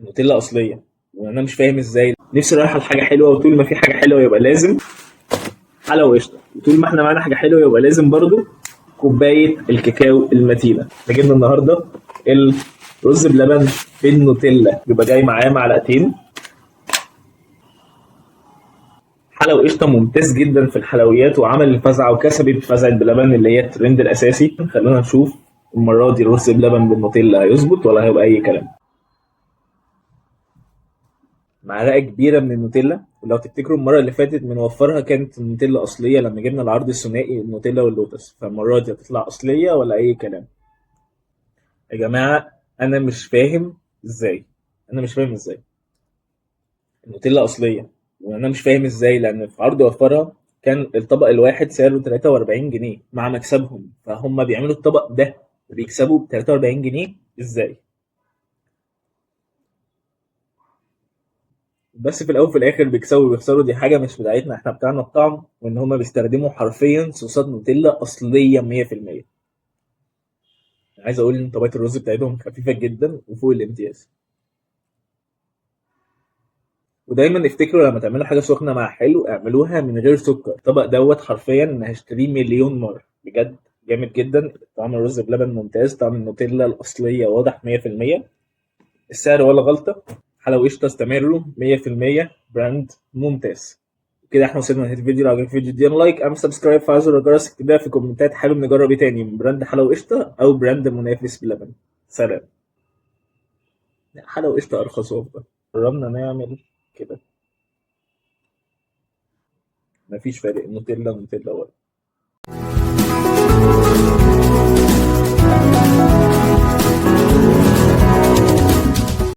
النوتيلا اصليه، وانا مش فاهم ازاي. نفسي رايحه لحاجه حلوه، وطول ما في حاجه حلوه يبقى لازم حلاوه وقشطه، وطول ما احنا معانا حاجه حلوه يبقى لازم برضو كوبايه الكاكاو المتينه. احنا جبنا النهارده الرز بلبن بالنوتيلا، بيبقى جاي معاه معلقتين حلاوه وقشطه، ممتاز جدا في الحلويات، وعمل الفزعه وكسبت فزعه بلبن اللي هي الترند الاساسي. خلونا نشوف المره دي الرز بلبن بالنوتيلا هيظبط ولا هيبقى اي كلام. معلقه كبيره من النوتيلا، ولو تفتكروا المره اللي فاتت بنوفرها كانت النوتيلا اصليه لما جبنا العرض الثنائي النوتيلا واللوتس، فالمره دي هتطلع اصليه ولا اي كلام؟ يا جماعه انا مش فاهم ازاي، انا مش فاهم ازاي النوتيلا اصليه، وانا مش فاهم ازاي لان في عرض وفرها كان الطبق الواحد سعره 43 جنيه مع مكسبهم، فهم بيعملوا الطبق ده وبيكسبوا ب 43 جنيه ازاي؟ بس في الاول وفي الاخر بيكسبوا بيخسروا، دي حاجه مش بتاعتنا، احنا بتاعنا الطعم، وان هم بيستخدموا حرفيا صوصات نوتيلا اصليه 100%. عايز اقول ان طبقه الرز بتاعتهم خفيفه جدا وفوق الامتياز. ودايما افتكروا لما تعملوا حاجه سخنه مع حلو اعملوها من غير سكر. الطبق دوت حرفيا انا هشتريه مليون مره بجد، جامد جدا. طعم الرز بلبن ممتاز، طعم النوتيلا الاصليه واضح 100%، السعر ولا غلطه. حلاوه قشطه استمروا 100%، براند ممتاز. كده احنا وصلنا لنهايه الفيديو. لو عجبك الفيديو ادينا لايك، اعمل سبسكرايب، فعل زر الجرس، اكتب لنا في الكومنتات حابب نجرب ايه تاني من براند حلاوه قشطه او براند منافس بلبن. سلام. لا، حلاوه قشطه ارخص وافضل. جربنا نعمل كده، مفيش فرق، نوتيلا نوتيلا.